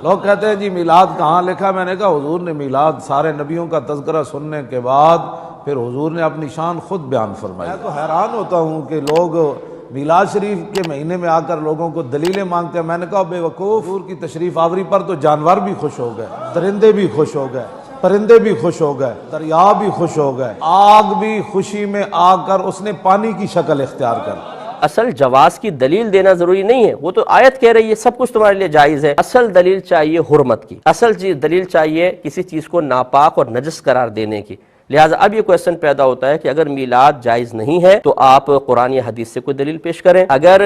لوگ کہتے ہیں جی میلاد کہاں لکھا؟ میں نے کہا حضور نے میلاد سارے نبیوں کا تذکرہ سننے کے بعد پھر حضور نے اپنی شان خود بیان فرمائی۔ میں تو حیران ہوتا ہوں کہ لوگ میلاد شریف کے مہینے میں آ کر لوگوں کو دلیلیں مانگتے ہیں۔ میں نے کہا بے وقوف، حضور کی تشریف آوری پر تو جانور بھی خوش ہو گئے، درندے بھی خوش ہو گئے، پرندے بھی خوش ہو گئے، دریا بھی خوش ہو گئے، آگ بھی خوشی میں آ کر اس نے پانی کی شکل اختیار کر۔ اصل جواز کی دلیل دینا ضروری نہیں ہے، وہ تو آیت کہہ رہی ہے سب کچھ تمہارے لیے جائز ہے۔ اصل دلیل چاہیے حرمت کی، اصل دلیل چاہیے کسی چیز کو ناپاک اور نجس قرار دینے کی۔ لہٰذا اب یہ کویسچن پیدا ہوتا ہے کہ اگر میلاد جائز نہیں ہے تو آپ قرآن یا حدیث سے کوئی دلیل پیش کریں۔ اگر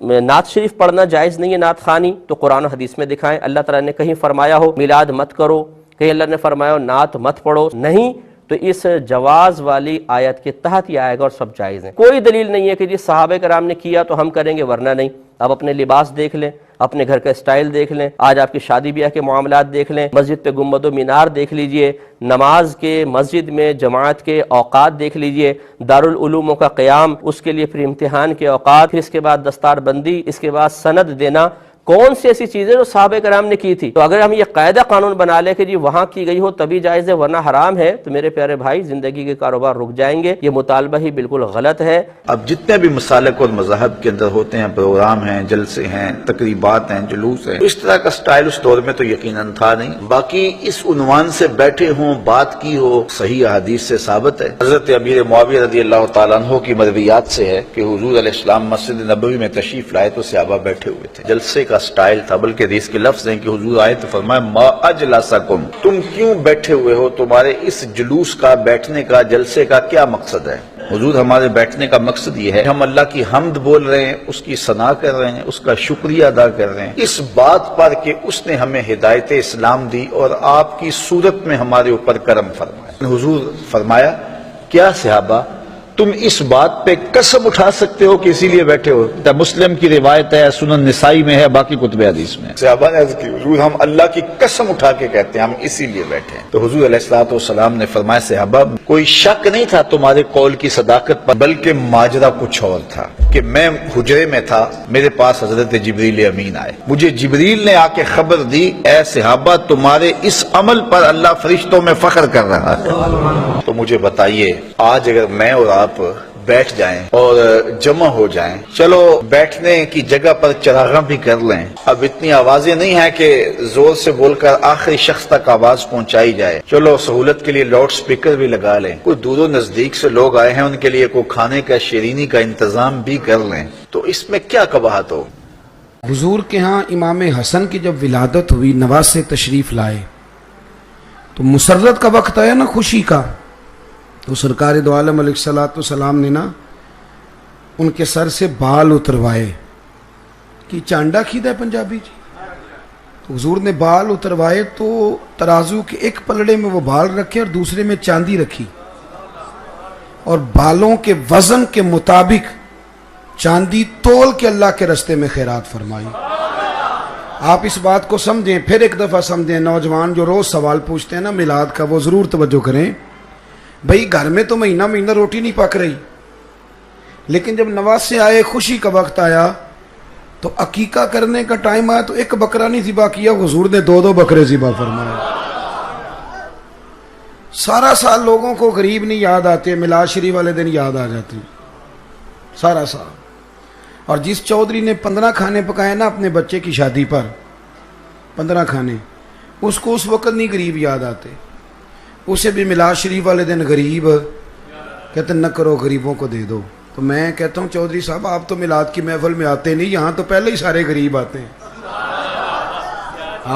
نعت شریف پڑھنا جائز نہیں ہے، نعت خوانی، تو قرآن و حدیث میں دکھائیں۔ اللہ تعالیٰ نے کہیں فرمایا ہو میلاد مت کرو، کہیں اللہ نے فرمایا ہو نعت مت پڑھو، نہیں تو اس جواز والی آیت کے تحت ہی آئے گا اور سب جائز ہیں۔ کوئی دلیل نہیں ہے کہ جی صحابہ کرام نے کیا تو ہم کریں گے ورنہ نہیں۔ آپ اپنے لباس دیکھ لیں، اپنے گھر کا اسٹائل دیکھ لیں، آج آپ کی شادی بیاہ کے معاملات دیکھ لیں، مسجد پہ گنبد و مینار دیکھ لیجئے، نماز کے مسجد میں جماعت کے اوقات دیکھ لیجئے، دارالعلوموں کا قیام، اس کے لیے پھر امتحان کے اوقات، پھر اس کے بعد دستار بندی، اس کے بعد سند دینا، کون سی ایسی چیزیں جو صحابہ کرام نے کی تھی؟ تو اگر ہم یہ قاعدہ قانون بنا لیں کہ جی وہاں کی گئی ہو تبھی جائز ہے ورنہ حرام ہے، تو میرے پیارے بھائی زندگی کے کاروبار رک جائیں گے۔ یہ مطالبہ ہی بالکل غلط ہے۔ اب جتنے بھی مسالک اور مذاہب کے اندر ہوتے ہیں، پروگرام ہیں، جلسے ہیں، تقریبات ہیں، جلوس ہیں، اس طرح کا سٹائل اس دور میں تو یقیناً تھا نہیں۔ باقی اس عنوان سے بیٹھے ہوں، بات کی ہو، صحیح احادیث سے ثابت ہے۔ حضرت امیر معاویہ رضی اللہ تعالیٰ عنہ کی مرویات سے ہے کہ حضور علیہ السلام مسجد نبوی میں تشریف لائے تو صحابہ بیٹھے ہوئے تھے، جلسے کا سٹائل تھا، بلکہ حدیث کے لفظ ہیں کہ حضور آئے تو فرمایا ما اجلسکم، تم کیوں بیٹھے ہوئے ہو؟ تمہارے اس جلوس کا، بیٹھنے کا، جلسے کا کیا مقصد ہے؟ حضور ہمارے بیٹھنے کا مقصد یہ ہے ہم اللہ کی حمد بول رہے ہیں، اس کی ثنا کر رہے ہیں، اس کا شکریہ ادا کر رہے ہیں، اس بات پر کہ اس نے ہمیں ہدایت اسلام دی اور آپ کی صورت میں ہمارے اوپر کرم فرمایا۔ حضور فرمایا کیا صحابہ تم اس بات پہ قسم اٹھا سکتے ہو کہ اسی لیے بیٹھے ہو؟ مسلم کی روایت ہے، سنن نسائی میں ہے، باقی کتب حدیث میں ہے۔ صحابہ نے عرض کی حضور ہم اللہ کی قسم اٹھا کے کہتے ہیں ہم اسی لیے بیٹھے ہیں۔ تو حضور علیہ الصلوۃ والسلام نے فرمایا صحابہ کوئی شک نہیں تھا تمہارے قول کی صداقت پر، بلکہ ماجرا کچھ اور تھا کہ میں حجرے میں تھا، میرے پاس حضرت جبریل امین آئے، مجھے جبریل نے آ کے خبر دی اے صحابہ تمہارے اس عمل پر اللہ فرشتوں میں فخر کر رہا ہے۔ تو مجھے بتائیے آج اگر میں اور آپ بیٹھ جائیں اور جمع ہو جائیں، چلو بیٹھنے کی جگہ پر چراغاں بھی کر لیں، اب اتنی آوازیں نہیں ہیں کہ زور سے بول کر آخری شخص تک آواز پہنچائی جائے، چلو سہولت کے لیے لاؤڈ سپیکر بھی لگا لیں، کوئی دور و نزدیک سے لوگ آئے ہیں ان کے لیے کوئی کھانے کا، شیرینی کا انتظام بھی کر لیں، تو اس میں کیا قباحت ہو؟ حضور کے ہاں امام حسن کی جب ولادت ہوئی، نواز سے تشریف لائے تو مسرت کا وقت آیا نا، خوشی کا، تو سرکار دو عالم علیہ الصلوۃ والسلام نے نا ان کے سر سے بال اتروائے، کہ چانڈا کھیدا ہے پنجابی جی، تو حضور نے بال اتروائے تو ترازو کے ایک پلڑے میں وہ بال رکھے اور دوسرے میں چاندی رکھی، اور بالوں کے وزن کے مطابق چاندی تول کے اللہ کے رستے میں خیرات فرمائی۔ آپ اس بات کو سمجھیں، پھر ایک دفعہ سمجھیں، نوجوان جو روز سوال پوچھتے ہیں نا میلاد کا وہ ضرور توجہ کریں۔ بھئی گھر میں تو مہینہ روٹی نہیں پک رہی، لیکن جب نواز سے آئے، خوشی کا وقت آیا تو عقیقہ کرنے کا ٹائم آیا تو ایک بکرا نہیں ذبح کیا، حضور نے دو بکرے ذبح فرمائے۔ سارا سال لوگوں کو غریب نہیں یاد آتے، میلاد شریف والے دن یاد آ جاتے سارا سال۔ اور جس چودھری نے 15 کھانے پکائے نا اپنے بچے کی شادی پر، 15 کھانے، اس کو اس وقت نہیں غریب یاد آتے، اسے بھی میلاد شریف والے دن غریب کہتے نہ کرو، غریبوں کو دے دو۔ تو میں کہتا ہوں چودھری صاحب آپ تو میلاد کی محفل میں آتے نہیں، یہاں تو پہلے ہی سارے غریب آتے ہیں،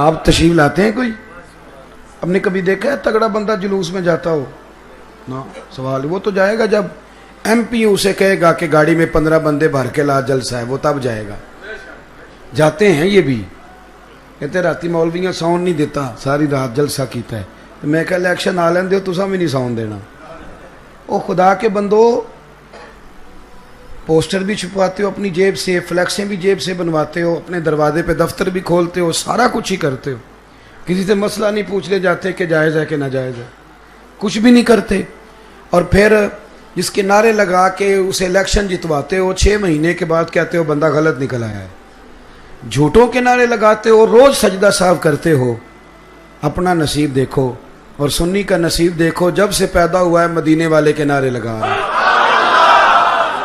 آپ تشریف لاتے ہیں کوئی؟ ہم نے کبھی دیکھا ہے تگڑا بندہ جلوس میں جاتا ہو؟ نا سوال وہ تو جائے گا جب ایم پی اسے کہے گا کہ گاڑی میں 15 بندے بھر کے لا جلسہ ہے، وہ تب جائے گا۔ جاتے ہیں یہ بھی، کہتے راتی مولویاں ساؤنڈ نہیں دیتا، ساری رات جلسہ کیتا ہے، تو میں کہ الیکشن آ لین دیو تساں بھی نہیں ساؤنڈ دینا۔ او خدا کے بندو، پوسٹر بھی چھپواتے ہو اپنی جیب سے، فلیکسیں بھی جیب سے بنواتے ہو، اپنے دروازے پہ دفتر بھی کھولتے ہو، سارا کچھ ہی کرتے ہو، کسی سے مسئلہ نہیں پوچھ لے جاتے کہ جائز ہے کہ ناجائز ہے، کچھ بھی نہیں کرتے، اور پھر جس کے نعرے لگا کے اسے الیکشن جتواتے ہو، 6 مہینے کے بعد کہتے ہو بندہ غلط نکل آیا ہے۔ جھوٹوں کے نعرے لگاتے ہو, روز سجدہ صاف کرتے ہو, اپنا نصیب دیکھو اور سنی کا نصیب دیکھو. جب سے پیدا ہوا ہے مدینے والے کے نعرے لگا رہا ہے,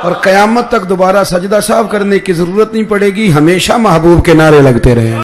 اور قیامت تک دوبارہ سجدہ صاف کرنے کی ضرورت نہیں پڑے گی, ہمیشہ محبوب کے نعرے لگتے رہے.